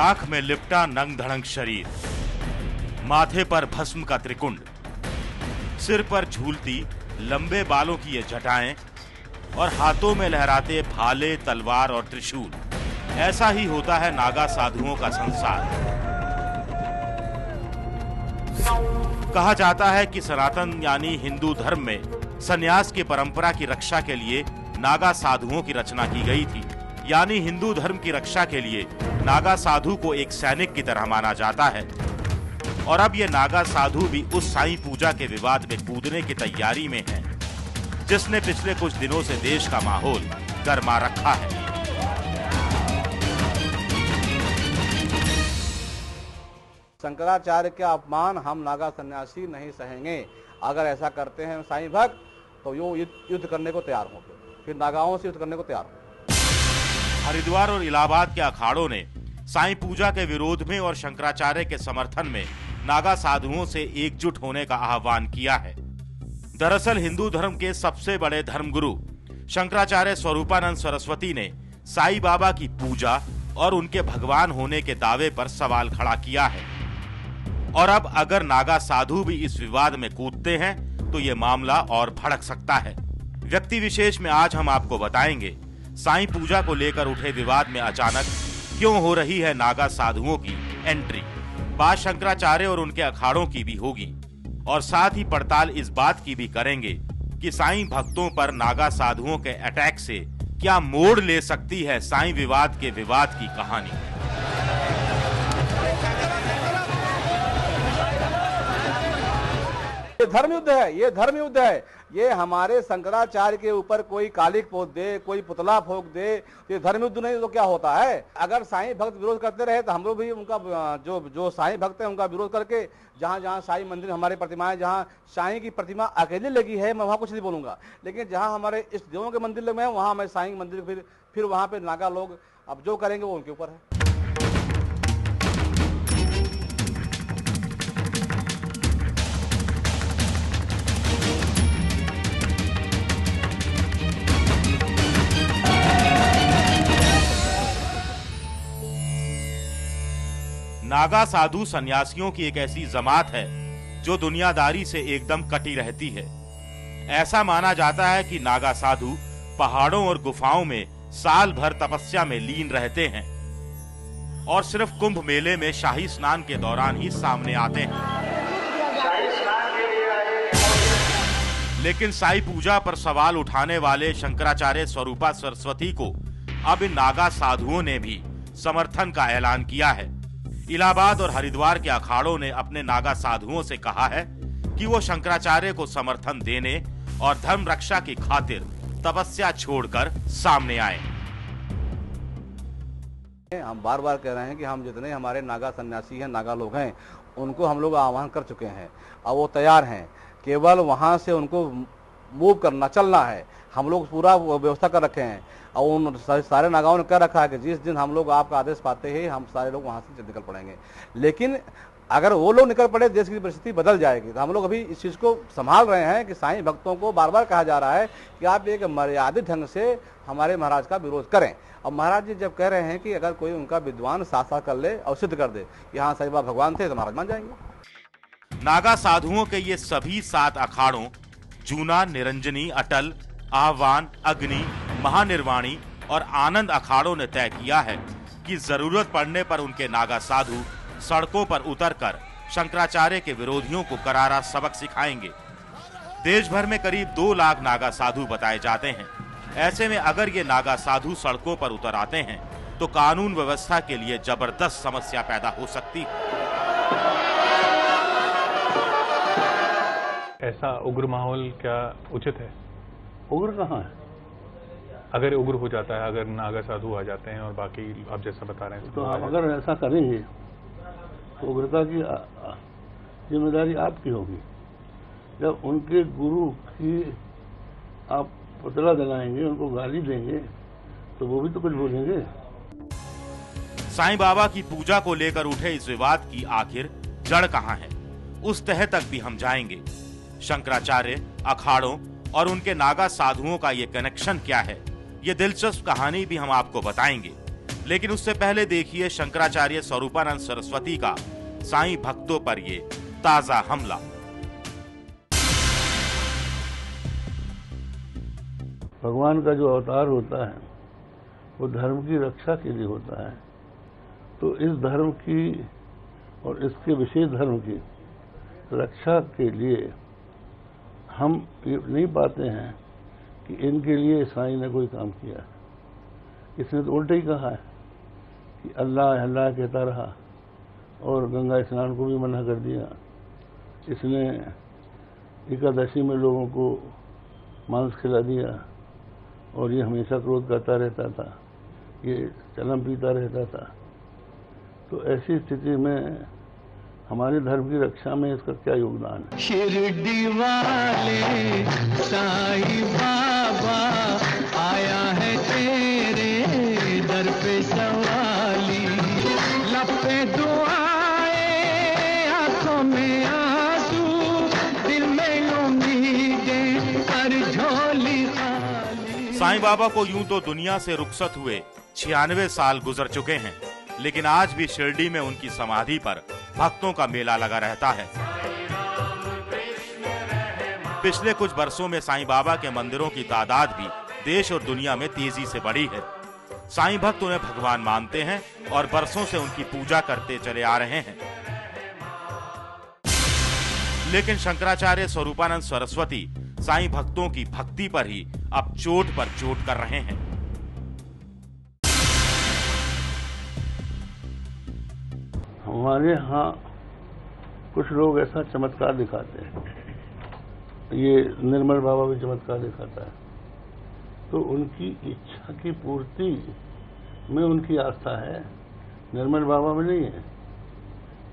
राख में लिपटा नंग धड़ंग शरीर, माथे पर भस्म का त्रिकुंड, सिर पर झूलती लंबे बालों की ये जटाएं और हाथों में लहराते भाले, तलवार और त्रिशूल। ऐसा ही होता है नागा साधुओं का संसार। कहा जाता है कि सनातन यानी हिंदू धर्म में संन्यास की परंपरा की रक्षा के लिए नागा साधुओं की रचना की गई थी। यानी हिंदू धर्म की रक्षा के लिए नागा साधु को एक सैनिक की तरह माना जाता है। और अब ये नागा साधु भी उस साईं पूजा के विवाद में कूदने की तैयारी में है, जिसने पिछले कुछ दिनों से देश का माहौल गरमा रखा है। शंकराचार्य का अपमान हम नागा सन्यासी नहीं सहेंगे। अगर ऐसा करते हैं साईं भक्त तो यो युद्ध करने को तैयार होंगे, फिर नागाओं से युद्ध करने को तैयार होंगे। हरिद्वार और इलाहाबाद के अखाड़ों ने साईं पूजा के विरोध में और शंकराचार्य के समर्थन में नागा साधुओं से एकजुट होने का आह्वान किया है। दरअसल हिंदू धर्म के सबसे बड़े धर्मगुरु शंकराचार्य स्वरूपानंद सरस्वती ने साईं बाबा की पूजा और उनके भगवान होने के दावे पर सवाल खड़ा किया है। और अब अगर नागा साधु भी इस विवाद में कूदते हैं तो ये मामला और भड़क सकता है। व्यक्ति विशेष में आज हम आपको बताएंगे साईं पूजा को लेकर उठे विवाद में अचानक क्यों हो रही है नागा साधुओं की एंट्री। बात शंकराचार्य और उनके अखाड़ों की भी होगी और साथ ही पड़ताल इस बात की भी करेंगे कि साईं भक्तों पर नागा साधुओं के अटैक से क्या मोड़ ले सकती है साईं विवाद के विवाद की कहानी। ये धर्म युद्ध है, ये धर्म युद्ध है। ये हमारे शंकराचार्य के ऊपर कोई कालिक पोत दे, कोई पुतला फोक दे, ये धर्म युद्ध नहीं तो क्या होता है। अगर साईं भक्त विरोध करते रहे तो हम लोग भी उनका जो साईं भक्त है उनका विरोध करके जहाँ जहाँ साईं मंदिर हमारे प्रतिमाएं, जहाँ साईं की प्रतिमा अकेली लगी है मैं वहाँ कुछ नहीं बोलूंगा, लेकिन जहाँ हमारे इष्ट देवों के मंदिर लगे हैं वहाँ मैं साईं मंदिर फिर वहाँ पे नागा लोग अब जो करेंगे वो उनके ऊपर है। नागा साधु सन्यासियों की एक ऐसी जमात है जो दुनियादारी से एकदम कटी रहती है। ऐसा माना जाता है कि नागा साधु पहाड़ों और गुफाओं में साल भर तपस्या में लीन रहते हैं और सिर्फ कुंभ मेले में शाही स्नान के दौरान ही सामने आते हैं। लेकिन साईं पूजा पर सवाल उठाने वाले शंकराचार्य स्वरूपा सरस्वती को अब इन नागा साधुओं ने भी समर्थन का ऐलान किया है। इलाहाबाद और हरिद्वार के अखाड़ों ने अपने नागा साधुओं से कहा है कि वो शंकराचार्य को समर्थन देने और धर्म रक्षा की खातिर तपस्या छोड़कर सामने आए। हम बार बार कह रहे हैं कि हम जितने हमारे नागा सन्यासी हैं, नागा लोग हैं, उनको हम लोग आह्वान कर चुके हैं और वो तैयार हैं। केवल वहां से उनको मूव करना, चलना है। हम लोग पूरा व्यवस्था कर रखे हैं और उन सारे नागाओं ने कह रखा है कि जिस दिन हम लोग आपका आदेश पाते ही हम सारे लोग वहां से निकल पड़ेंगे। लेकिन अगर वो लोग निकल पड़े देश की परिस्थिति बदल जाएगी। तो हम लोग अभी इस चीज को संभाल रहे हैं कि साईं भक्तों को बार बार कहा जा रहा है कि आप एक मर्यादित ढंग से हमारे महाराज का विरोध करें। और महाराज जी जब कह रहे हैं कि अगर कोई उनका विद्वान साथ कर ले और सिद्ध कर दे कि हाँ साईं बाबा भगवान थे तो महाराज मान जाएंगे। नागा साधुओं के ये सभी 7 अखाड़ों जूना, निरंजनी, अटल, आह्वान, अग्नि, महानिर्वाणी और आनंद अखाड़ों ने तय किया है कि जरूरत पड़ने पर उनके नागा साधु सड़कों पर उतरकर शंकराचार्य के विरोधियों को करारा सबक सिखाएंगे। देश भर में करीब 2 लाख नागा साधु बताए जाते हैं। ऐसे में अगर ये नागा साधु सड़कों पर उतर आते हैं तो कानून व्यवस्था के लिए जबरदस्त समस्या पैदा हो सकती है। ऐसा उग्र माहौल क्या उचित है? उग्र कहाँ है? अगर उग्र हो जाता है, अगर नागा साधु आ जाते हैं और बाकी आप जैसा बता रहे हैं तो आप अगर ऐसा करेंगे तो उग्रता की जिम्मेदारी आपकी होगी। जब उनके गुरु की आप पुतला जलाएंगे, उनको गाली देंगे तो वो भी तो कुछ बोलेंगे। साईं बाबा की पूजा को लेकर उठे इस विवाद की आखिर जड़ कहां है, उस तह तक भी हम जाएंगे। शंकराचार्य, अखाड़ों और उनके नागा साधुओं का ये कनेक्शन क्या है, ये दिलचस्प कहानी भी हम आपको बताएंगे। लेकिन उससे पहले देखिए शंकराचार्य स्वरूपानंद सरस्वती का साईं भक्तों पर ये ताजा हमला। भगवान का जो अवतार होता है वो धर्म की रक्षा के लिए होता है। तो इस धर्म की और इसके विशेष धर्म की रक्षा के लिए हम ये नहीं पाते हैं कि इनके लिए साईं ने कोई काम किया। इसने तो उल्टा ही कहा है कि अल्लाह अल्लाह कहता रहा और गंगा स्नान को भी मना कर दिया। इसने एकादशी में लोगों को मांस खिला दिया और ये हमेशा क्रोध करता रहता था, ये चलम पीता रहता था। तो ऐसी स्थिति में हमारे धर्म की रक्षा में इसका क्या योगदान है? शिरडी वाले साईं बाबा आया है तेरे दर पे सवाली, लपे दुआएं आंखों में आंसू, दिल में उम्मीदें पर झोली खाली। साईं बाबा को यूं तो दुनिया से रुखसत हुए 96 साल गुजर चुके हैं, लेकिन आज भी शिरडी में उनकी समाधि पर भक्तों का मेला लगा रहता है। पिछले कुछ वर्षों में साईं बाबा के मंदिरों की तादाद भी देश और दुनिया में तेजी से बढ़ी है। साईं भक्त उन्हें भगवान मानते हैं और बरसों से उनकी पूजा करते चले आ रहे हैं। लेकिन शंकराचार्य स्वरूपानंद सरस्वती साईं भक्तों की भक्ति पर ही अब चोट पर चोट कर रहे हैं। हमारे यहाँ कुछ लोग ऐसा चमत्कार दिखाते हैं, ये निर्मल बाबा भी चमत्कार दिखाता है। तो उनकी इच्छा की पूर्ति में उनकी आस्था है, निर्मल बाबा में नहीं है।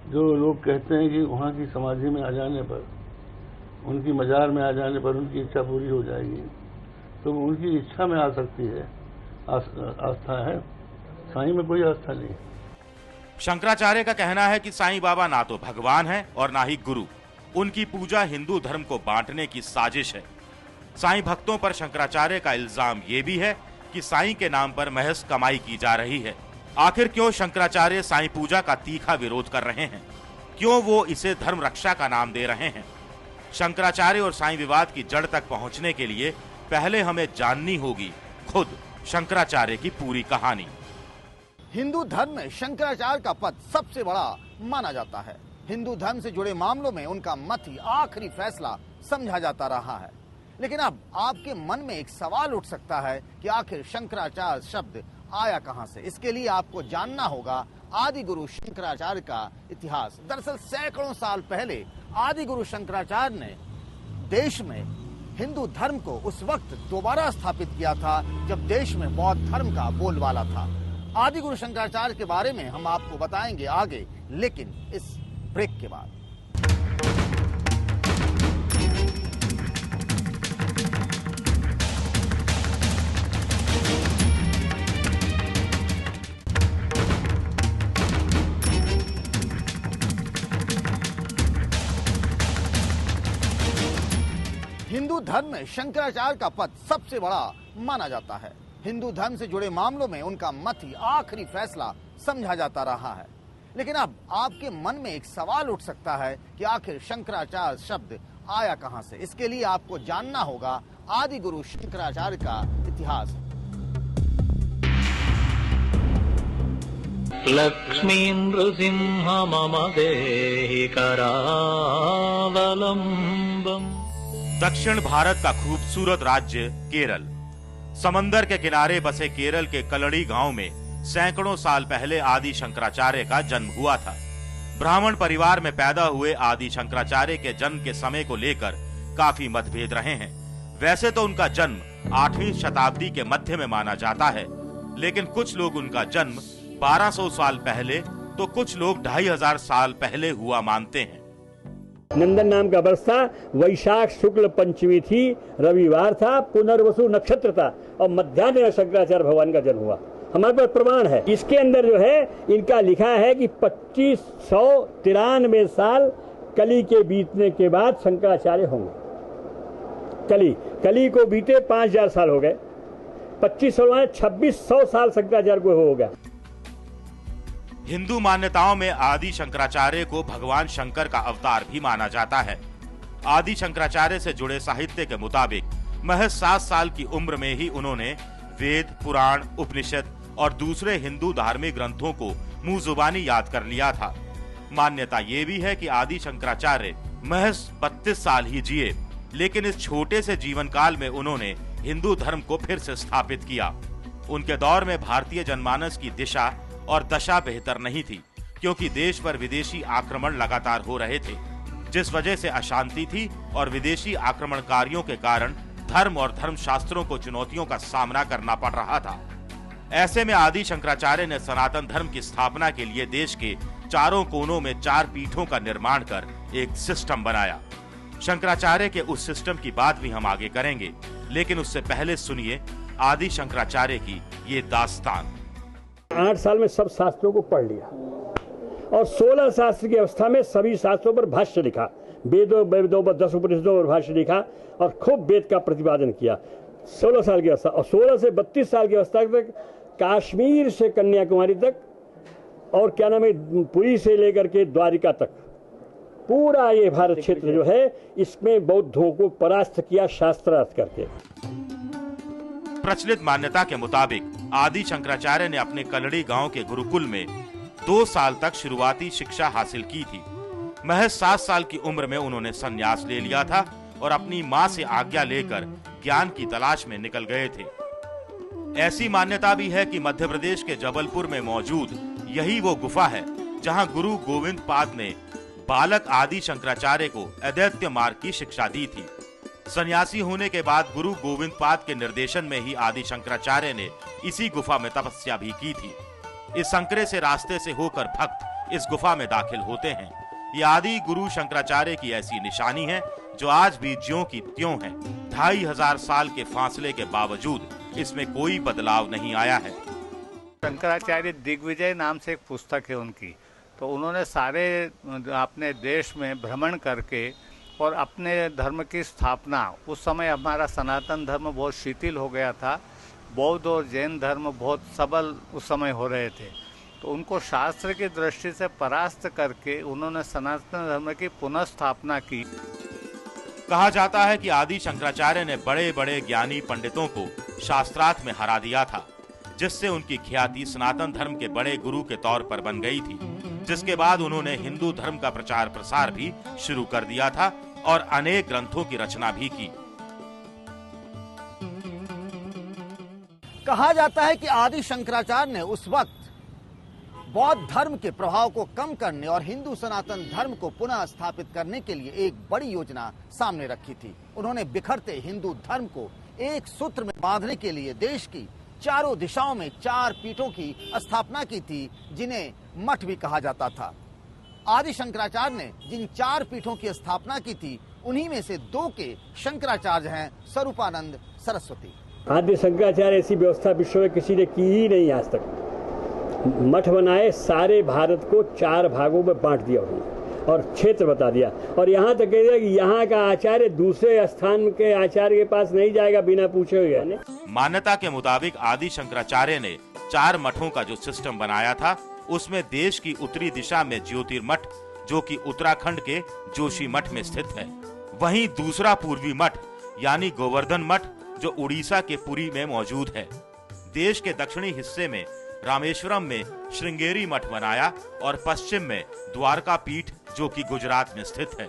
जो लोग कहते हैं कि वहाँ की समाधि में आ जाने पर, उनकी मजार में आ जाने पर उनकी इच्छा पूरी हो जाएगी, तो उनकी इच्छा में आ सकती है, आस्था है। साईं में कोई आस्था नहीं है। शंकराचार्य का कहना है कि साईं बाबा ना तो भगवान है और ना ही गुरु। उनकी पूजा हिंदू धर्म को बांटने की साजिश है। साईं भक्तों पर शंकराचार्य का इल्जाम ये भी है कि साईं के नाम पर महज कमाई की जा रही है। आखिर क्यों शंकराचार्य साईं पूजा का तीखा विरोध कर रहे हैं? क्यों वो इसे धर्म रक्षा का नाम दे रहे हैं? शंकराचार्य और साईं विवाद की जड़ तक पहुंचने के लिए पहले हमें जाननी होगी खुद शंकराचार्य की पूरी कहानी। हिंदू धर्म में शंकराचार्य का पद सबसे बड़ा माना जाता है। हिंदू धर्म से जुड़े मामलों में उनका मत ही आखिरी फैसला समझा जाता रहा है। लेकिन अब आपके मन में एक सवाल उठ सकता है कि आखिर शंकराचार्य शब्द आया कहां से। इसके लिए आपको जानना होगा आदि गुरु शंकराचार्य का इतिहास। दरअसल सैकड़ों साल पहले आदि गुरु शंकराचार्य ने देश में हिंदू धर्म को उस वक्त दोबारा स्थापित किया था जब देश में बौद्ध धर्म का बोलबाला था। आदि गुरु शंकराचार्य के बारे में हम आपको बताएंगे आगे, लेकिन इस ब्रेक के बाद। हिंदू धर्म में शंकराचार्य का पद सबसे बड़ा माना जाता है। हिंदू धर्म से जुड़े मामलों में उनका मत ही आखिरी फैसला समझा जाता रहा है। लेकिन अब आपके मन में एक सवाल उठ सकता है कि आखिर शंकराचार्य शब्द आया कहां से। इसके लिए आपको जानना होगा आदि गुरु शंकराचार्य का इतिहास। लक्ष्मी नृसिंह मम देहि करावलंबम। दक्षिण भारत का खूबसूरत राज्य केरल। समंदर के किनारे बसे केरल के कलड़ी गांव में सैकड़ों साल पहले आदि शंकराचार्य का जन्म हुआ था। ब्राह्मण परिवार में पैदा हुए आदि शंकराचार्य के जन्म के समय को लेकर काफी मतभेद रहे हैं। वैसे तो उनका जन्म 8वीं शताब्दी के मध्य में माना जाता है, लेकिन कुछ लोग उनका जन्म 1200 साल पहले तो कुछ लोग 2500 साल पहले हुआ मानते हैं। नंदन नाम का वर्ष था, वैशाख शुक्ल पंचमी थी, रविवार था, पुनर्वसु नक्षत्र था और मध्याह्न में शंकराचार्य भगवान का जन्म हुआ। हमारे पास प्रमाण है। इसके अंदर जो है इनका लिखा है कि 2593 साल कली के बीतने के बाद शंकराचार्य होंगे। कली को बीते 5000 साल हो गए, 2500 2600 साल शंकराचार्य को हो गया। हिंदू मान्यताओं में आदि शंकराचार्य को भगवान शंकर का अवतार भी माना जाता है। आदि शंकराचार्य से जुड़े साहित्य के मुताबिक महज 7 साल की उम्र में ही उन्होंने वेद, पुराण, उपनिषद और दूसरे हिंदू धार्मिक ग्रंथों को मुंह जुबानी याद कर लिया था। मान्यता ये भी है कि आदि शंकराचार्य महज 32 साल ही जिए, लेकिन इस छोटे से जीवन काल में उन्होंने हिंदू धर्म को फिर से स्थापित किया। उनके दौर में भारतीय जनमानस की दिशा और दशा बेहतर नहीं थी, क्योंकि देश पर विदेशी आक्रमण लगातार हो रहे थे, जिस वजह से अशांति थी और विदेशी आक्रमणकारियों के कारण धर्म और धर्मशास्त्रों को चुनौतियों का सामना करना पड़ रहा था। ऐसे में आदि शंकराचार्य ने सनातन धर्म की स्थापना के लिए देश के चारों कोनों में 4 पीठों का निर्माण कर एक सिस्टम बनाया। शंकराचार्य के उस सिस्टम की बात भी हम आगे करेंगे, लेकिन उससे पहले सुनिए आदि शंकराचार्य की ये दास्तान। 8 साल में सब शास्त्रों को पढ़ लिया और 16 शास्त्र की अवस्था में सभी शास्त्रों पर भाष्य लिखा, वेदों पर 10 उपनिषदों पर भाष्य लिखा और खूब वेद का प्रतिपादन किया। 16 साल की अवस्था और 16 से 32 साल की अवस्था तक कश्मीर से कन्याकुमारी तक और क्या नाम है, पुरी से लेकर के द्वारिका तक पूरा ये भारत क्षेत्र जो है, इसमें बौद्धों को परास्त किया शास्त्रार्थ करके। प्रचलित मान्यता के मुताबिक आदि शंकराचार्य ने अपने कलड़ी गांव के गुरुकुल में 2 साल तक शुरुआती शिक्षा हासिल की थी। महज 7 साल की उम्र में उन्होंने संन्यास ले लिया था और अपनी मां से आज्ञा लेकर ज्ञान की तलाश में निकल गए थे। ऐसी मान्यता भी है कि मध्य प्रदेश के जबलपुर में मौजूद यही वो गुफा है जहां गुरु गोविंद पाद ने बालक आदि शंकराचार्य को अद्वैत मार्ग की शिक्षा दी थी। सन्यासी होने के बाद गुरु गोविंद पाद के निर्देशन में ही आदि शंकराचार्य ने इसी गुफा में तपस्या भी की थी। इस संकरे से रास्ते से होकर भक्त इस गुफा में दाखिल होते हैं। ये आदि गुरु शंकराचार्य की ऐसी निशानी है जो आज भी ज्यों की त्यों है। 2500 साल के फासले के बावजूद इसमें कोई बदलाव नहीं आया है। शंकराचार्य दिग्विजय नाम से एक पुस्तक है उनकी, तो उन्होंने सारे अपने देश में भ्रमण करके और अपने धर्म की स्थापना, उस समय हमारा सनातन धर्म बहुत शिथिल हो गया था, बौद्ध और जैन धर्म बहुत सबल उस समय हो रहे थे, तो उनको शास्त्र की दृष्टि से परास्त करके उन्होंने सनातन धर्म की पुनः स्थापना की। कहा जाता है कि आदि शंकराचार्य ने बड़े बड़े ज्ञानी पंडितों को शास्त्रार्थ में हरा दिया था, जिससे उनकी ख्याति सनातन धर्म के बड़े गुरु के तौर पर बन गई थी, जिसके बाद उन्होंने हिंदू धर्म का प्रचार प्रसार भी शुरू कर दिया था और अनेक ग्रंथों की रचना भी की। कहा जाता है कि आदि शंकराचार्य ने उस वक्त बौद्ध धर्म के प्रभाव को कम करने और हिंदू सनातन धर्म को पुनः स्थापित करने के लिए एक बड़ी योजना सामने रखी थी। उन्होंने बिखरते हिंदू धर्म को एक सूत्र में बांधने के लिए देश की चारों दिशाओं में 4 पीठों की स्थापना की थी, जिन्हें मठ भी कहा जाता था। आदि शंकराचार्य ने जिन 4 पीठों की स्थापना की थी, उन्हीं में से 2 के शंकराचार्य हैं स्वरूपानंद सरस्वती। आदि शंकराचार्य ऐसी व्यवस्था विश्व में किसी ने की ही नहीं आज तक। मठ बनाए, सारे भारत को 4 भागों में बांट दिया उन्होंने और क्षेत्र बता दिया, और यहाँ तक कह दिया कि यहाँ का आचार्य दूसरे स्थान के आचार्य के पास नहीं जाएगा बिना पूछे हुए। मान्यता के मुताबिक आदि शंकराचार्य ने 4 मठों का जो सिस्टम बनाया था, उसमें देश की उत्तरी दिशा में ज्योतिर्मठ, जो कि उत्तराखंड के जोशी मठ में स्थित है, वहीं दूसरा पूर्वी मठ यानी गोवर्धन मठ जो उड़ीसा के पुरी में मौजूद है। देश के दक्षिणी हिस्से में रामेश्वरम में श्रृंगेरी मठ बनाया और पश्चिम में द्वारका पीठ जो कि गुजरात में स्थित है।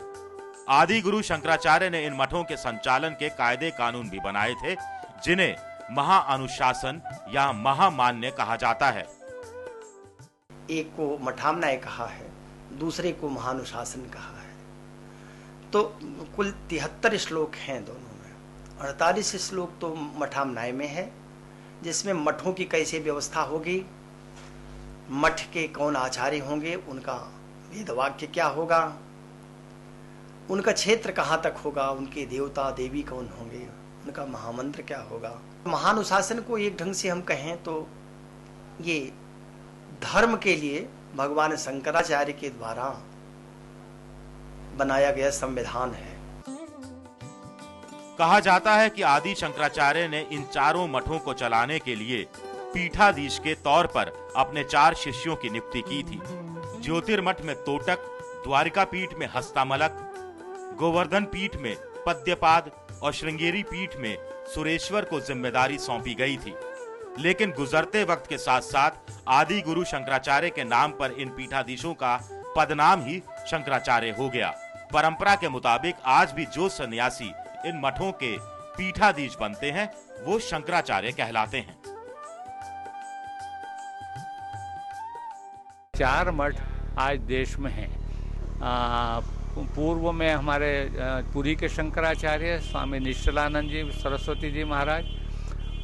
आदि गुरु शंकराचार्य ने इन मठों के संचालन के कायदे कानून भी बनाए थे, जिन्हें महाअनुशासन या महामान्य कहा जाता है। एक को मठामनाय कहा है, दूसरे को महानुशासन कहा है। तो कुल 73 श्लोक हैं दोनों में। 48 श्लोक तो मठामनाय में है, जिसमें मठों की कैसे व्यवस्था होगी, मठ के कौन आचार्य होंगे, उनका वेदवाक्य क्या होगा, उनका क्षेत्र कहाँ तक होगा, उनके देवता देवी कौन होंगे, उनका महामंत्र क्या होगा। महानुशासन को एक ढंग से हम कहें तो ये धर्म के लिए भगवान शंकराचार्य के द्वारा बनाया गया संविधान है। कहा जाता है कि आदि शंकराचार्य ने इन 4 मठों को चलाने के लिए पीठाधीश के तौर पर अपने 4 शिष्यों की नियुक्ति की थी। ज्योतिर्मठ में तोटक, द्वारिका पीठ में हस्तामलक, गोवर्धन पीठ में पद्यपाद और श्रृंगेरी पीठ में सुरेश्वर को जिम्मेदारी सौंपी गई थी। लेकिन गुजरते वक्त के साथ साथ आदि गुरु शंकराचार्य के नाम पर इन पीठाधीशों का पदनाम ही शंकराचार्य हो गया। परंपरा के मुताबिक आज भी जो सन्यासी इन मठों के पीठाधीश बनते हैं वो शंकराचार्य कहलाते हैं। 4 मठ आज देश में हैं। पूर्व में हमारे पुरी के शंकराचार्य स्वामी निश्चलानंद जी सरस्वती जी महाराज,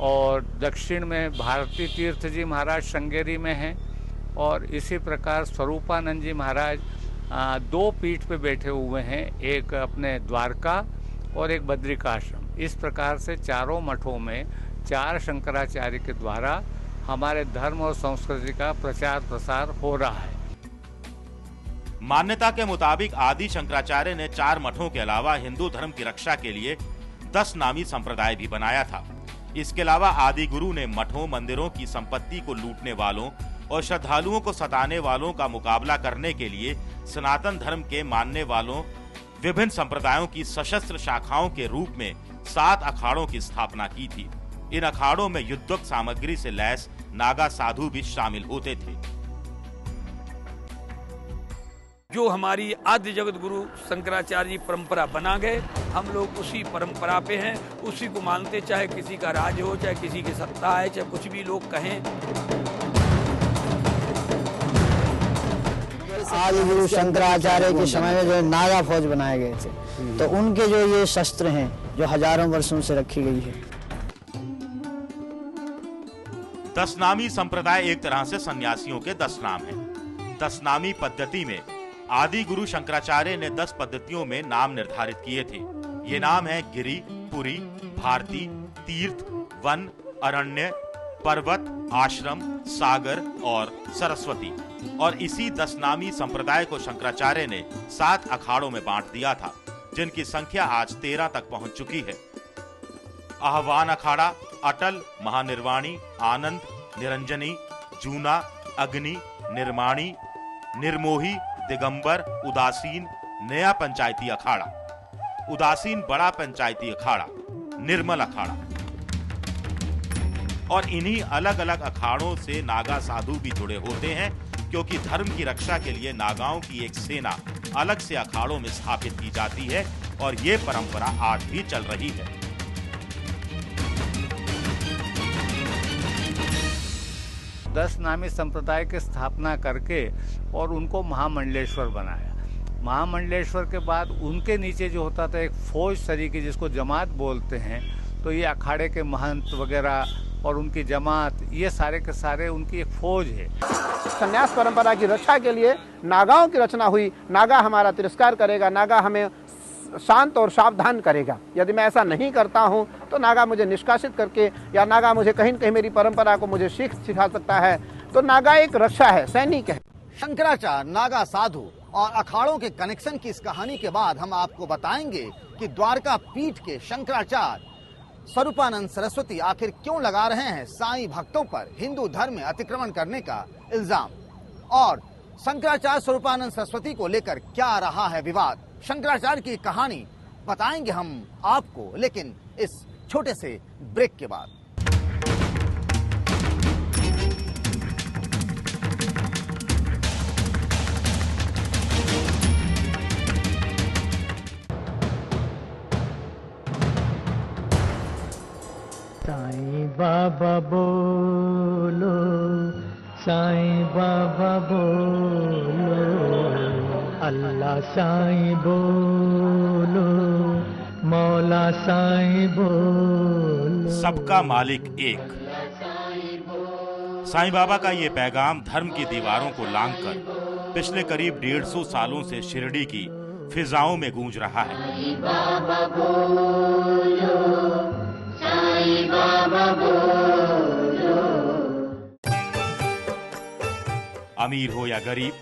और दक्षिण में भारती तीर्थ जी महाराज श्रृंगेरी में हैं, और इसी प्रकार स्वरूपानंद जी महाराज 2 पीठ पे बैठे हुए हैं, एक अपने द्वारका और एक बद्रिकाश्रम। इस प्रकार से चारों मठों में 4 शंकराचार्य के द्वारा हमारे धर्म और संस्कृति का प्रचार प्रसार हो रहा है। मान्यता के मुताबिक आदि शंकराचार्य ने 4 मठों के अलावा हिंदू धर्म की रक्षा के लिए 10 नामी संप्रदाय भी बनाया था। इसके अलावा आदि गुरु ने मठों मंदिरों की संपत्ति को लूटने वालों और श्रद्धालुओं को सताने वालों का मुकाबला करने के लिए सनातन धर्म के मानने वालों विभिन्न संप्रदायों की सशस्त्र शाखाओं के रूप में 7 अखाड़ों की स्थापना की थी। इन अखाड़ों में युद्धक सामग्री से लैस नागा साधु भी शामिल होते थे। जो हमारी आद्य जगत गुरु शंकराचार्य जी परंपरा बना गए, हम लोग उसी परंपरा पे हैं, उसी को मानते, चाहे किसी का राज हो, चाहे किसी की सत्ता है, चाहे कुछ भी लोग कहें। आदि गुरु शंकराचार्य के समय में जो नागा फौज बनाए गए थे, तो उनके जो ये शस्त्र हैं जो हजारों वर्षों से रखी गई है। 10 नामी संप्रदाय एक तरह से सन्यासियों के 10 नाम हैं। 10 नामी पद्धति में आदि गुरु शंकराचार्य ने 10 पद्धतियों में नाम निर्धारित किए थे। ये नाम है गिरि, पुरी, भारती, तीर्थ, वन, अरण्य, पर्वत, आश्रम, सागर और सरस्वती। और इसी 10 नामी संप्रदाय को शंकराचार्य ने 7 अखाड़ों में बांट दिया था, जिनकी संख्या आज 13 तक पहुंच चुकी है। आह्वान अखाड़ा अटल, महानिर्वाणी, आनंद, निरंजनी, जूना, अग्नि, निर्माणी, निर्मोही, दिगंबर, उदासीन, नया पंचायती अखाड़ा, उदासीन बड़ा पंचायती अखाड़ा, निर्मल अखाड़ा। और इन्हीं अलग अलग अखाड़ों से नागा साधु भी जुड़े होते हैं, क्योंकि धर्म की रक्षा के लिए नागाओं की एक सेना अलग से अखाड़ों में स्थापित की जाती है और ये परंपरा आज भी चल रही है। दस नामी संप्रदाय की स्थापना करके और उनको महामंडलेश्वर बनाया। महामंडलेश्वर के बाद उनके नीचे जो होता था एक फौज तरीके, जिसको जमात बोलते हैं, तो ये अखाड़े के महंत वगैरह और उनकी जमात, ये सारे के सारे उनकी एक फौज है। संन्यास परंपरा की रक्षा के लिए नागाओं की रचना हुई। नागा हमारा तिरस्कार करेगा, नागा हमें शांत और सावधान करेगा। यदि मैं ऐसा नहीं करता हूं तो नागा मुझे निष्कासित करके, या नागा मुझे कहीं न कहीं मेरी परंपरा को मुझे सिखा सकता है। तो नागा एक रक्षा है, सैनिक है। शंकराचार्य, नागा साधु और अखाड़ों के कनेक्शन की इस कहानी के बाद हम आपको बताएंगे कि द्वारका पीठ के शंकराचार्य स्वरूपानंद सरस्वती आखिर क्यों लगा रहे हैं साईं भक्तों पर हिंदू धर्म में अतिक्रमण करने का इल्जाम, और शंकराचार्य स्वरूपानंद सरस्वती को लेकर क्या रहा है विवाद। शंकराचार्य की कहानी बताएंगे हम आपको, लेकिन इस छोटे से ब्रेक के बाद। साईं बाबा बोलो, साईं बाबा बोलो, अल्लाह साईं बोलो, मौला साईं बोलो। सबका मालिक एक। साईं बाबा का ये पैगाम धर्म की दीवारों को लांघकर पिछले करीब 150 सालों से शिरडी की फिजाओं में गूंज रहा है। साईं बाबा बोलो, साईं बाबा बोलो। अमीर हो या गरीब,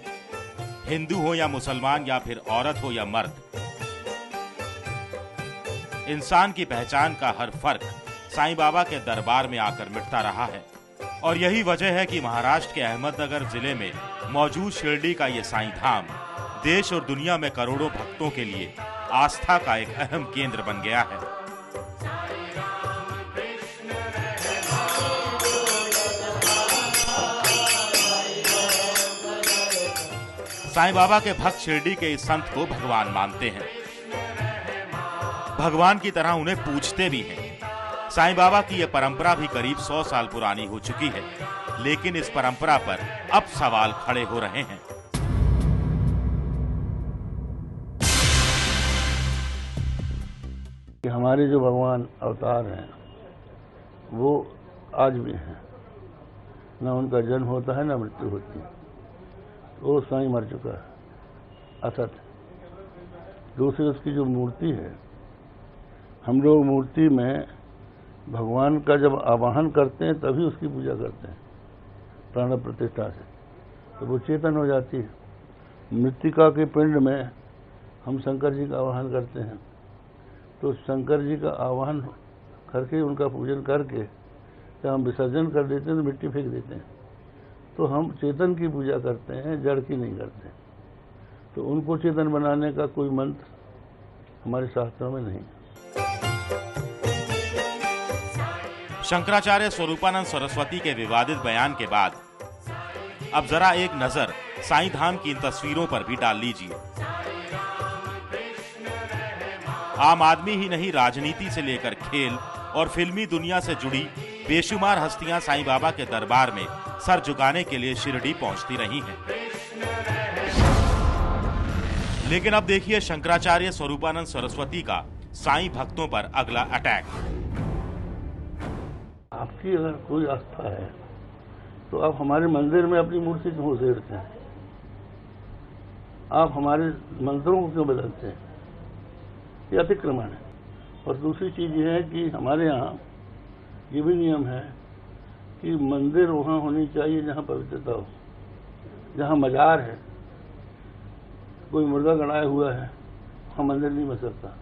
हिंदू हो या मुसलमान, या फिर औरत हो या मर्द, इंसान की पहचान का हर फर्क साईं बाबा के दरबार में आकर मिटता रहा है। और यही वजह है कि महाराष्ट्र के अहमदनगर जिले में मौजूद शिरडी का ये साईं धाम देश और दुनिया में करोड़ों भक्तों के लिए आस्था का एक अहम केंद्र बन गया है। साईं बाबा के भक्त शिरडी के इस संत को भगवान मानते हैं, भगवान की तरह उन्हें पूजते भी हैं। साईं बाबा की यह परंपरा भी करीब 100 साल पुरानी हो चुकी है, लेकिन इस परंपरा पर अब सवाल खड़े हो रहे हैं। कि हमारे जो भगवान अवतार हैं वो आज भी हैं, न उनका जन्म होता है न मृत्यु होती है। वो साईं मर चुका है, असत। दूसरी उसकी जो मूर्ति है, हम लोग मूर्ति में भगवान का जब आवाहन करते हैं तभी उसकी पूजा करते हैं प्राण प्रतिष्ठा से, तो वो चेतन हो जाती है। मृत्तिका के पिंड में हम शंकर जी का आवाहन करते हैं, तो शंकर जी का आवाहन करके उनका पूजन करके जब हम विसर्जन कर देते हैं तो मिट्टी फेंक देते हैं। तो हम चेतन की पूजा करते हैं, जड़ की नहीं करते। तो उनको चेतन बनाने का कोई मंत्र हमारे शास्त्रों में नहीं। शंकराचार्य स्वरूपानंद सरस्वती के विवादित बयान के बाद अब जरा एक नजर साईं धाम की इन तस्वीरों पर भी डाल लीजिए। आम आदमी ही नहीं, राजनीति से लेकर खेल और फिल्मी दुनिया से जुड़ी बेशुमार हस्तियां साईं बाबा के दरबार में सर झुकाने के लिए शिरडी पहुंचती रही हैं। लेकिन अब देखिए शंकराचार्य स्वरूपानंद सरस्वती का साईं भक्तों पर अगला अटैक। आपकी अगर कोई आस्था है तो आप हमारे मंदिर में अपनी मूर्ति क्यों उसेरते हैं? आप हमारे मंत्रों को क्यों बदलते हैं? ये अतिक्रमण है। और दूसरी चीज ये है कि हमारे यहाँ ये भी नियम है कि मंदिर वहाँ होनी चाहिए जहाँ पवित्रता हो। जहाँ मजार है, कोई मुर्गा गड़ाया हुआ है, वहाँ मंदिर नहीं बन सकता।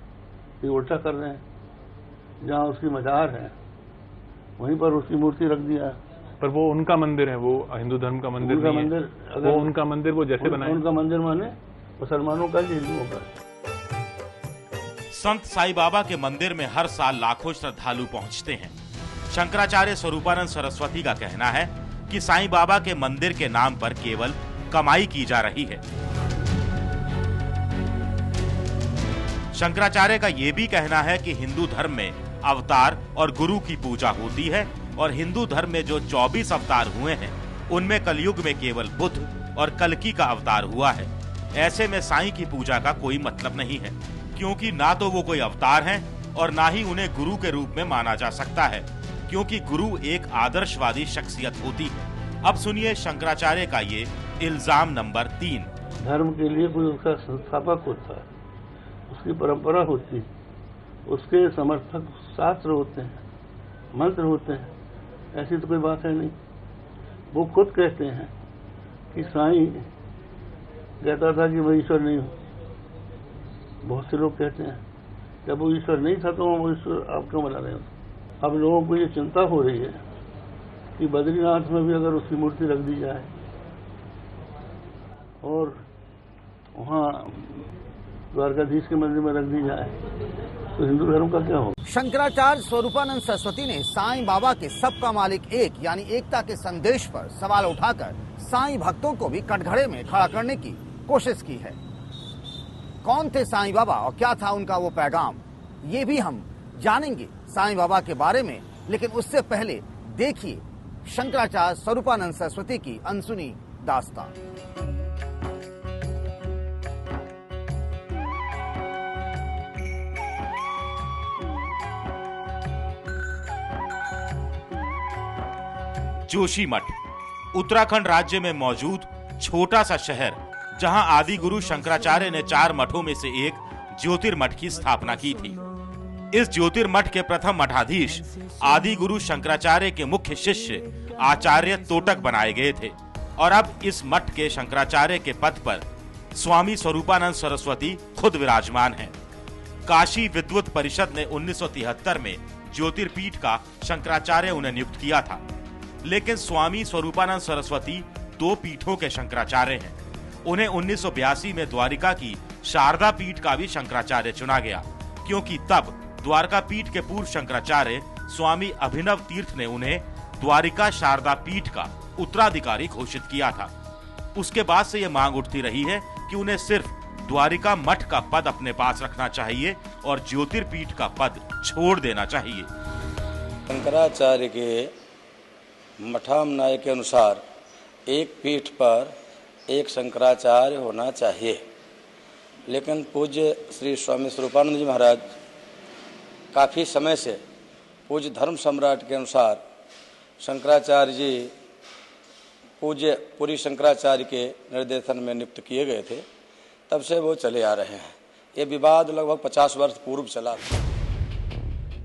ये उल्टा कर रहे हैं। जहाँ उसकी मजार है वहीं पर उसकी मूर्ति रख दिया। पर वो उनका मंदिर है, वो हिंदू धर्म का मंदिर नहीं है। अगर वो उनका मंदिर वो जैसे बनाए, उनका मंदिर माने मुसलमानों का, हिंदुओं का। संत साईं बाबा के मंदिर में हर साल लाखों श्रद्धालु पहुंचते हैं। शंकराचार्य स्वरूपानंद सरस्वती का कहना है कि साईं बाबा के मंदिर के नाम पर केवल कमाई की जा रही है। शंकराचार्य का यह भी कहना है कि हिंदू धर्म में अवतार और गुरु की पूजा होती है और हिंदू धर्म में जो 24 अवतार हुए हैं उनमें कलयुग में केवल बुद्ध और कल्कि का अवतार हुआ है। ऐसे में साईं की पूजा का कोई मतलब नहीं है, क्योंकि ना तो वो कोई अवतार हैं और ना ही उन्हें गुरु के रूप में माना जा सकता है, क्योंकि गुरु एक आदर्शवादी शख्सियत होती है। अब सुनिए शंकराचार्य का ये इल्जाम नंबर 3। धर्म के लिए कोई उसका संस्थापक होता है, उसकी परंपरा होती है, उसके समर्थक शास्त्र होते हैं, मंत्र होते हैं। ऐसी तो कोई बात है नहीं। वो खुद कहते हैं कि साईं कहता था कि मैं ईश्वर नहीं हूँ। बहुत से लोग कहते हैं जब वो ईश्वर नहीं था तो वो ईश्वर आप क्यों बना रहे हो? अब लोगों को ये चिंता हो रही है कि बद्रीनाथ में भी अगर उसकी मूर्ति रख दी जाए और वहाँ द्वारकाधीश के मंदिर में रख दी जाए तो हिंदू धर्म का क्या हो? शंकराचार्य स्वरूपानंद सरस्वती ने साईं बाबा के सबका मालिक एक यानी एकता के संदेश पर सवाल उठाकर साईं भक्तों को भी कटघरे में खड़ा करने की कोशिश की है। कौन थे साईं बाबा और क्या था उनका वो पैगाम, ये भी हम जानेंगे साईं बाबा के बारे में। लेकिन उससे पहले देखिए शंकराचार्य स्वरूपानंद सरस्वती की अनसुनी दास्तान। जोशीमठ उत्तराखंड राज्य में मौजूद छोटा सा शहर, जहां आदि गुरु शंकराचार्य ने 4 मठों में से एक ज्योतिर्मठ की स्थापना की थी। इस ज्योतिर्मठ के प्रथम मठाधीश आदि गुरु शंकराचार्य के मुख्य शिष्य आचार्य तोटक बनाए गए थे और अब इस मठ के शंकराचार्य के पद पर स्वामी स्वरूपानंद सरस्वती खुद विराजमान हैं। काशी विद्वत परिषद ने 1973 में ज्योतिर्पीठ का शंकराचार्य उन्हें नियुक्त किया था। लेकिन स्वामी स्वरूपानंद सरस्वती 2 पीठों के शंकराचार्य हैं। उन्हें 1982 में द्वारिका की शारदा पीठ का भी शंकराचार्य चुना गया, क्योंकि तब द्वारका पीठ के पूर्व शंकराचार्य स्वामी अभिनव तीर्थ ने उन्हें द्वारिका शारदा पीठ का उत्तराधिकारी घोषित किया था। उसके बाद से यह मांग उठती रही है कि उन्हें सिर्फ द्वारिका मठ का पद अपने पास रखना चाहिए और ज्योतिर्पीठ का पद छोड़ देना चाहिए। शंकराचार्य के मठामनाय के अनुसार एक पीठ पर एक शंकराचार्य होना चाहिए, लेकिन पूज्य श्री स्वामी स्वरूपानंद जी महाराज काफ़ी समय से पूज्य धर्म सम्राट के अनुसार शंकराचार्य जी पूज्य पुरी शंकराचार्य के निर्देशन में नियुक्त किए गए थे, तब से वो चले आ रहे हैं। ये विवाद लगभग 50 वर्ष पूर्व चला था।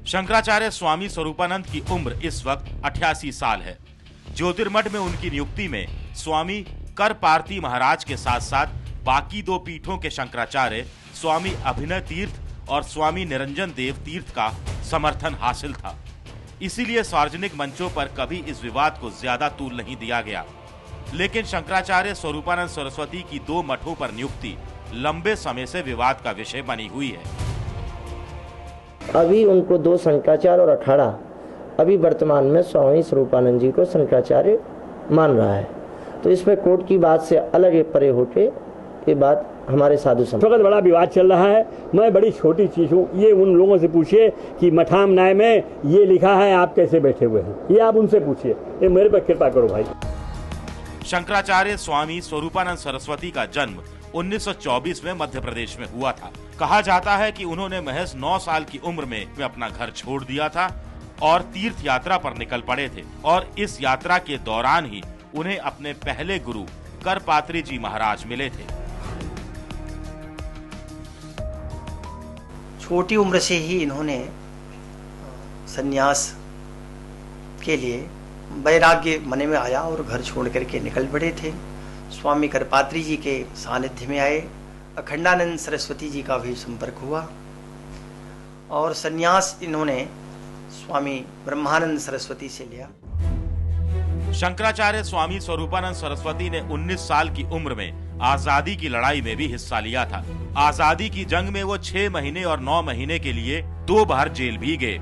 शंकराचार्य स्वामी स्वरूपानंद की उम्र इस वक्त 88 साल है। ज्योतिर्मठ में उनकी नियुक्ति में स्वामी करपारती महाराज के साथ साथ बाकी 2 पीठों के शंकराचार्य स्वामी अभिनव तीर्थ और स्वामी निरंजन देव तीर्थ का समर्थन हासिल था। इसीलिए सार्वजनिक मंचों पर कभी इस विवाद को ज्यादा तूल नहीं दिया गया। लेकिन शंकराचार्य स्वरूपानंद सरस्वती की 2 मठों पर नियुक्ति लंबे समय से विवाद का विषय बनी हुई है। अभी उनको 2 शंकराचार्य और अखाड़ा अभी वर्तमान में स्वामी स्वरूपानंद जी को शंकराचार्य मान रहा है, तो इसमें कोर्ट की बात से अलग परे होके ये बात हमारे साधु संत वक्त बड़ा विवाद चल रहा है। मैं बड़ी छोटी चीज हूँ, ये उन लोगों से पूछिए कि मठामनाय में ये लिखा है, आप कैसे बैठे हुए हैं, ये आप उनसे पूछिए, ये मेरे पर कृपा करो भाई। शंकराचार्य स्वामी स्वरूपानंद सरस्वती का जन्म 1924 में मध्य प्रदेश में हुआ था। कहा जाता है कि उन्होंने महज 9 साल की उम्र में अपना घर छोड़ दिया था और तीर्थ यात्रा पर निकल पड़े थे, और इस यात्रा के दौरान ही उन्हें अपने पहले गुरु करपात्री जी महाराज मिले थे। छोटी उम्र से ही इन्होंने सन्यास के लिए वैराग्य मन में आया और घर छोड़ करके निकल पड़े थे। स्वामी करपात्री जी के सानिध्य में आए, अखंडानंद सरस्वती जी का भी संपर्क हुआ और सन्यास इन्होंने स्वामी ब्रह्मानंद सरस्वती से लिया। शंकराचार्य स्वामी स्वरूपानंद सरस्वती ने 19 साल की उम्र में आजादी की लड़ाई में भी हिस्सा लिया था। आजादी की जंग में वो 6 महीने और 9 महीने के लिए 2 बार जेल भी गए।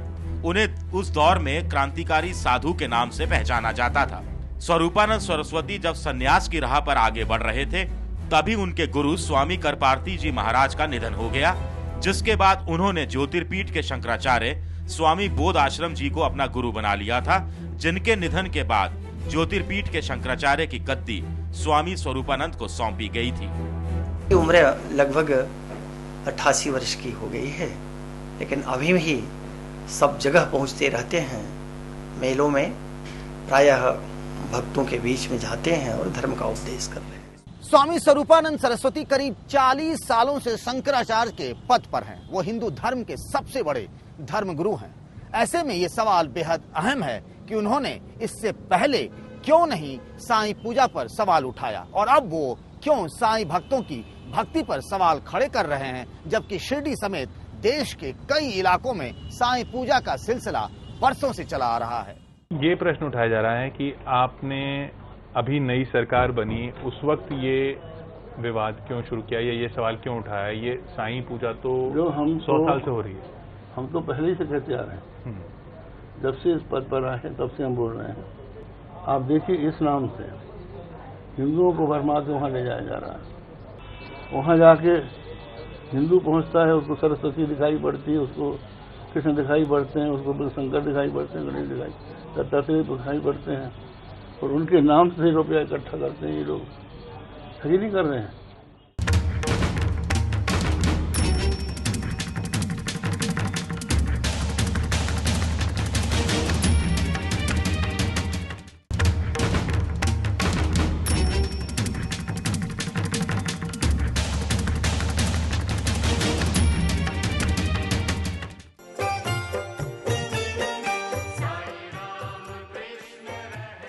उन्हें उस दौर में क्रांतिकारी साधु के नाम से पहचाना जाता था। स्वरूपानंद सरस्वती जब सन्यास की राह पर आगे बढ़ रहे थे, तभी उनके गुरु स्वामी करपारती जी महाराज का निधन हो गया, जिसके बाद उन्होंने ज्योतिर्पीठ के शंकराचार्य स्वामी बोध आश्रम जी को अपना गुरु बना लिया था, जिनके निधन के बाद ज्योतिर्पीठ के शंकराचार्य की गद्दी स्वामी स्वरूपानंद को सौंपी गई थी। उम्र लगभग 88 वर्ष की हो गई है, लेकिन अभी भी सब जगह पहुंचते रहते हैं। मेलों में प्रायः भक्तों के बीच में जाते हैं और धर्म का उपदेश कर रहे हैं। स्वामी स्वरूपानंद सरस्वती करीब 40 सालों से शंकराचार्य के पद पर हैं। वो हिंदू धर्म के सबसे बड़े धर्मगुरु हैं। ऐसे में ये सवाल बेहद अहम है कि उन्होंने इससे पहले क्यों नहीं साईं पूजा पर सवाल उठाया, और अब वो क्यों साईं भक्तों की भक्ति पर सवाल खड़े कर रहे हैं, जबकि शिरडी समेत देश के कई इलाकों में साईं पूजा का सिलसिला बरसों से चला आ रहा है। ये प्रश्न उठाया जा रहा है कि आपने अभी नई सरकार बनी उस वक्त ये विवाद क्यों शुरू किया, ये सवाल क्यों उठाया? ये साईं पूजा तो जो हम 100 साल से हो रही है। हम तो पहले ही से कहते आ रहे हैं, जब से इस पद पर आए तब से हम बोल रहे हैं। आप देखिए, इस नाम से हिंदुओं को भरमा के वहाँ ले जाया जा रहा है। वहाँ जाके हिंदू पहुँचता है, उसको सरस्वती दिखाई पड़ती है, उसको कृष्ण दिखाई पड़ते हैं, उसको शंकर दिखाई पड़ते हैं, गणेश दत्तात्रेय दिखाई पड़ते हैं, और उनके नाम से रुपया इकट्ठा करते हैं। ये लोग ठगी नहीं कर रहे हैं।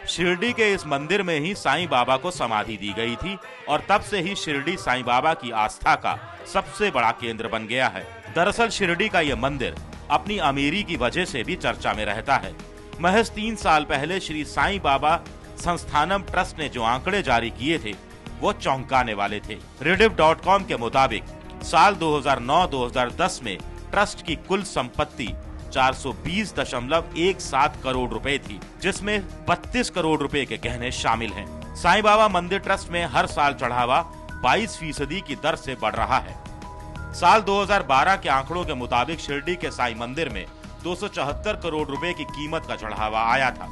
शिरडी के इस मंदिर में ही साईं बाबा को समाधि दी गई थी, और तब से ही शिरडी साईं बाबा की आस्था का सबसे बड़ा केंद्र बन गया है। दरअसल शिरडी का यह मंदिर अपनी अमीरी की वजह से भी चर्चा में रहता है। महज 3 साल पहले श्री साईं बाबा संस्थानम ट्रस्ट ने जो आंकड़े जारी किए थे वो चौंकाने वाले थे। rediff.com के मुताबिक साल 2009-2010 में ट्रस्ट की कुल संपत्ति 420.17 करोड़ रुपए थी, जिसमें 32 करोड़ रुपए के गहने शामिल हैं। साईं बाबा मंदिर ट्रस्ट में हर साल चढ़ावा 22% की दर से बढ़ रहा है। साल 2012 के आंकड़ों के मुताबिक शिरडी के साईं मंदिर में 274 करोड़ रुपए की कीमत का चढ़ावा आया था।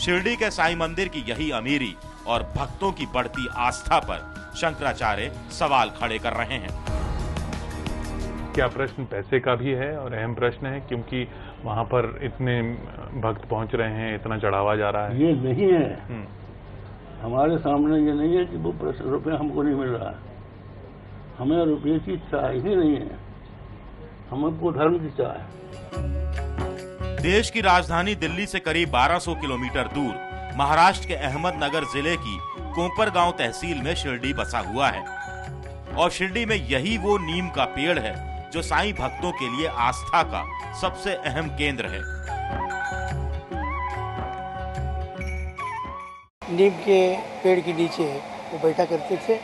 शिरडी के साईं मंदिर की यही अमीरी और भक्तों की बढ़ती आस्था पर शंकराचार्य सवाल खड़े कर रहे हैं। क्या प्रश्न पैसे का भी है और अहम प्रश्न है, क्योंकि वहां पर इतने भक्त पहुंच रहे हैं, इतना चढ़ावा जा रहा है? ये नहीं है, हमारे सामने ये नहीं है कि वो रुपये हमको नहीं मिल रहा है। हमें रुपये की चाह ही नहीं है, हमको धर्म की चाह है। देश की राजधानी दिल्ली से करीब 1200 किलोमीटर दूर महाराष्ट्र के अहमदनगर जिले की कोपरगांव तहसील में शिरडी बसा हुआ है और शिरडी में यही वो नीम का पेड़ है जो साईं भक्तों के लिए आस्था का सबसे अहम केंद्र है। नीम के पेड़ के नीचे वो बैठा करते थे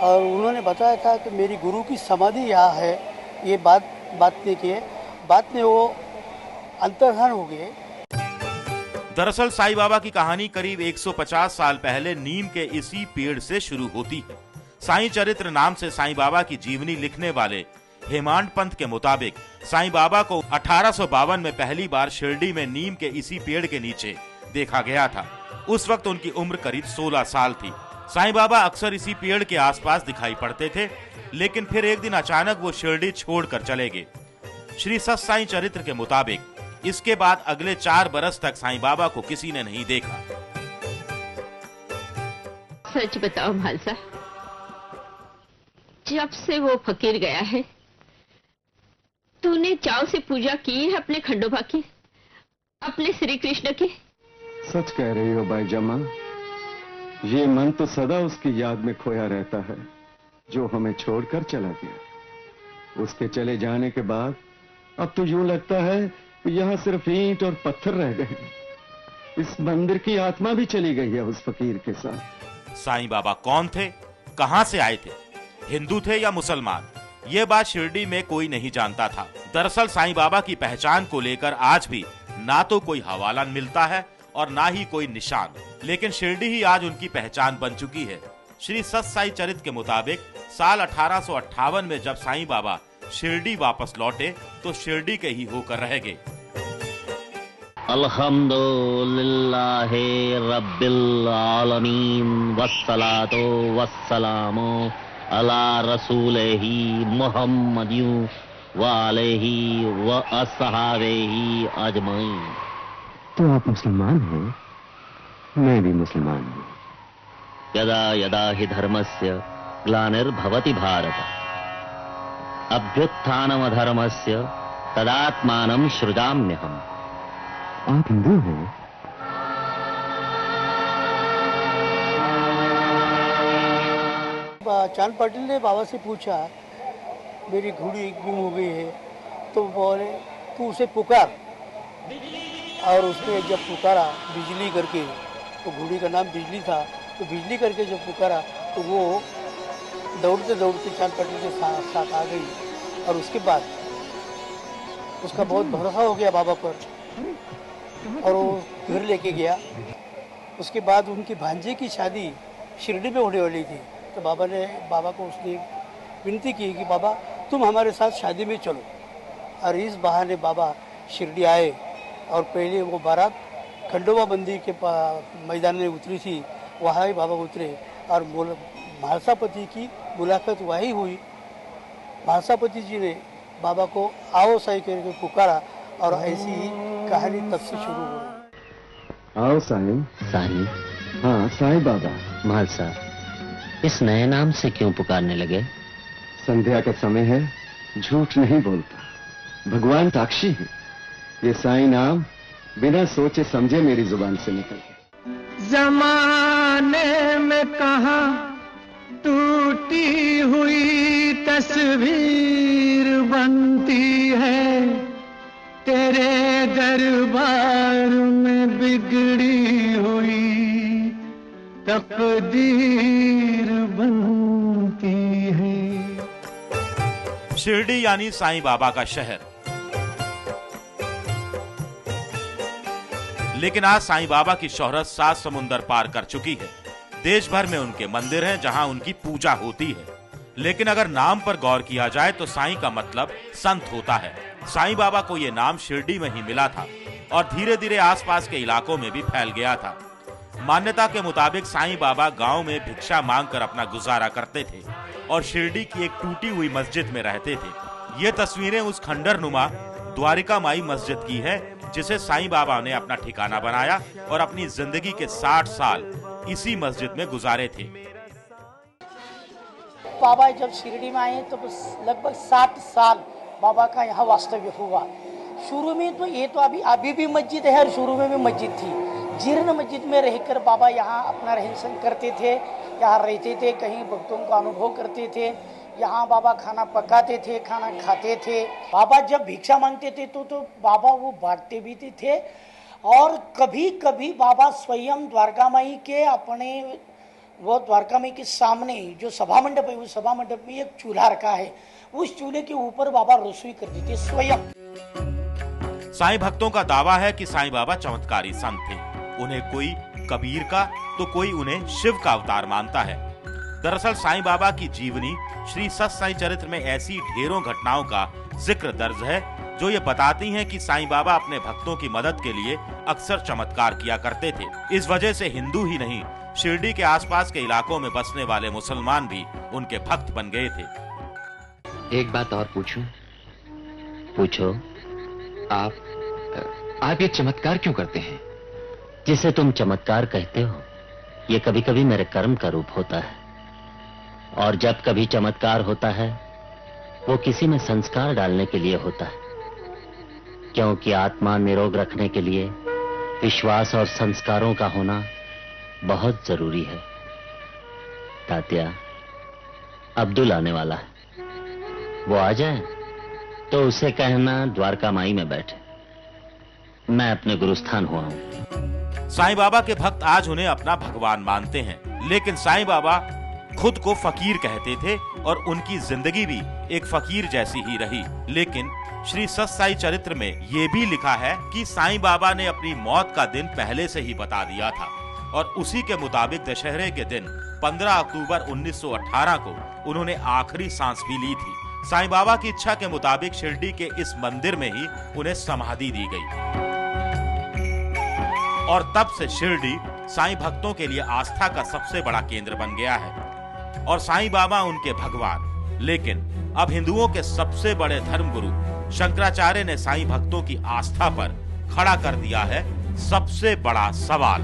और उन्होंने बताया था कि मेरी गुरु की समाधि यहाँ है। ये बात में वो अंतर्धान हो गए। दरअसल साईं बाबा की कहानी करीब 150 साल पहले नीम के इसी पेड़ से शुरू होती है। साईं चरित्र नाम से साईं बाबा की जीवनी लिखने वाले हेमांड पंत के मुताबिक साईं बाबा को 1852 में पहली बार शिरडी में नीम के इसी पेड़ के नीचे देखा गया था। उस वक्त उनकी उम्र करीब 16 साल थी। साईं बाबा अक्सर इसी पेड़ के आसपास दिखाई पड़ते थे, लेकिन फिर एक दिन अचानक वो शिरडी छोड़कर चले गए। श्री सत साईं चरित्र के मुताबिक इसके बाद अगले 4 बरस तक साईं बाबा को किसी ने नहीं देखा। सच बताओ भालसा, जब से वो फकीर गया है तूने चाव से पूजा की है अपने खंडोबा की, अपने श्री कृष्ण की? सच कह रही हो बाईजम्मा, ये मन तो सदा उसकी याद में खोया रहता है जो हमें छोड़कर चला गया। उसके चले जाने के बाद अब तो यूं लगता है कि यहाँ सिर्फ ईंट और पत्थर रह गए। इस मंदिर की आत्मा भी चली गई है उस फकीर के साथ। साईं बाबा कौन थे, कहां से आए थे, हिंदू थे या मुसलमान, ये बात शिरडी में कोई नहीं जानता था। दरअसल साईं बाबा की पहचान को लेकर आज भी ना तो कोई हवाला मिलता है और ना ही कोई निशान, लेकिन शिरडी ही आज उनकी पहचान बन चुकी है। श्री सत साई चरित्र के मुताबिक साल 1858 में जब साईं बाबा शिरडी वापस लौटे तो शिरडी के ही होकर रह गए। अल्हम्दुलिल्लाहि रब्बिल आलमीन वस्सलातो वस्सलामु अला रसूलिही मुहम्मदियु व अलैहि व अस्हाबिही अजमईन। तो आप मुसलमान हो? मैं भी मुसलमान हूँ। यदा यदा हि धर्मस्य ग्लानिर्भवति भारत अभ्युत्थानमधर्मस्य तदात्मानं सृजाम्यहम्। आप हिंदू हो? चांद पाटिल ने बाबा से पूछा मेरी घोड़ी गुम हो गई है, तो बोले तू उसे पुकार। और उसने जब पुकारा बिजली करके, तो घोड़ी का नाम बिजली था, तो बिजली करके जब पुकारा तो वो दौड़ते दौड़ते चांद पाटिल के साथ आ गई। और उसके बाद उसका बहुत भरोसा हो गया बाबा पर और वो घर लेके गया। उसके बाद उनकी भांजे की शादी शिरडी में होने वाली थी, तो बाबा को उसने विनती की कि बाबा तुम हमारे साथ शादी में चलो। और इस बहाने बाबा शिरडी आए और पहले वो बारात खंडोबा मंदिर के मैदान में उतरी थी, वहाँ ही बाबा उतरे और महासापति की मुलाकात वहीं हुई। महासापति जी ने बाबा को आओ साईं करके पुकारा और ऐसी ही कहानी तब से शुरू हुई। आओ साईं। साईं? हाँ साईं बाबा। महालसा, इस नए नाम से क्यों पुकारने लगे? संध्या का समय है, झूठ नहीं बोलता, भगवान साक्षी है। ये साईं नाम बिना सोचे समझे मेरी जुबान से निकल गया। जमाने में कहा टूटी हुई तस्वीर बनती है, तेरे दरबार में बिगड़ी हुई तकदीर बनती है। शिरडी यानी साईं बाबा का शहर। लेकिन आज साईं बाबा की शोहरत 7 समुंदर पार कर चुकी है। देश भर में उनके मंदिर हैं जहां उनकी पूजा होती है। लेकिन अगर नाम पर गौर किया जाए तो साईं का मतलब संत होता है। साईं बाबा को ये नाम शिरडी में ही मिला था और धीरे धीरे आसपास के इलाकों में भी फैल गया था। मान्यता के मुताबिक साईं बाबा गांव में भिक्षा मांगकर अपना गुजारा करते थे और शिरडी की एक टूटी हुई मस्जिद में रहते थे। ये तस्वीरें उस खंडरनुमा द्वारिका माई मस्जिद की है जिसे साईं बाबा ने अपना ठिकाना बनाया और अपनी जिंदगी के 60 साल इसी मस्जिद में गुजारे थे। बाबा जब शिरडी में आए तो लगभग 60 साल बाबा का यहाँ वास्तव्य हुआ। शुरू में तो ये तो अभी भी मस्जिद है और शुरू में भी मस्जिद थी। जीर्ण मस्जिद में रहकर बाबा यहाँ अपना रहन सहन करते थे, यहाँ रहते थे, कहीं भक्तों का अनुभव करते थे। यहाँ बाबा खाना पकाते थे, खाना खाते थे। बाबा जब भिक्षा मांगते थे तो बाबा वो बांटते भी थे और कभी कभी बाबा स्वयं द्वारका माई के अपने वो द्वारका माई के सामने जो सभा मंडप है उस सभा मंडप में एक चूल्हा रखा है, उस चूल्हे के ऊपर बाबा रसोई करते थे स्वयं। साईं भक्तों का दावा है कि साईं बाबा चमत्कारी संत थे। उन्हें कोई कबीर का तो कोई उन्हें शिव का अवतार मानता है। दरअसल साईं बाबा की जीवनी श्री सत साई चरित्र में ऐसी ढेरों घटनाओं का जिक्र दर्ज है जो ये बताती हैं कि साईं बाबा अपने भक्तों की मदद के लिए अक्सर चमत्कार किया करते थे। इस वजह से हिंदू ही नहीं, शिरडी के आसपास के इलाकों में बसने वाले मुसलमान भी उनके भक्त बन गए थे। एक बात और पूछूं? पूछो। आप ये चमत्कार क्यों करते हैं? जिसे तुम चमत्कार कहते हो ये कभी कभी मेरे कर्म का रूप होता है, और जब कभी चमत्कार होता है वो किसी में संस्कार डालने के लिए होता है, क्योंकि आत्मा निरोग रखने के लिए विश्वास और संस्कारों का होना बहुत जरूरी है। तात्या, अब्दुल आने वाला है, वो आ जाए तो उसे कहना द्वारका माई में बैठे। मैं अपने गुरुस्थान हुआ हूं। साईं बाबा के भक्त आज उन्हें अपना भगवान मानते हैं, लेकिन साईं बाबा खुद को फकीर कहते थे और उनकी जिंदगी भी एक फकीर जैसी ही रही। लेकिन श्री सत साई चरित्र में ये भी लिखा है कि साईं बाबा ने अपनी मौत का दिन पहले से ही बता दिया था और उसी के मुताबिक दशहरे के दिन 15 अक्टूबर 1918 को उन्होंने आखिरी सांस भी ली थी। साईं बाबा की इच्छा के मुताबिक शिरडी के इस मंदिर में ही उन्हें समाधि दी गई और तब से शिरडी साईं भक्तों के लिए आस्था का सबसे बड़ा केंद्र बन गया है और साईं बाबा उनके भगवान। लेकिन अब हिंदुओं के सबसे बड़े धर्मगुरु शंकराचार्य ने साईं भक्तों की आस्था पर खड़ा कर दिया है सबसे बड़ा सवाल।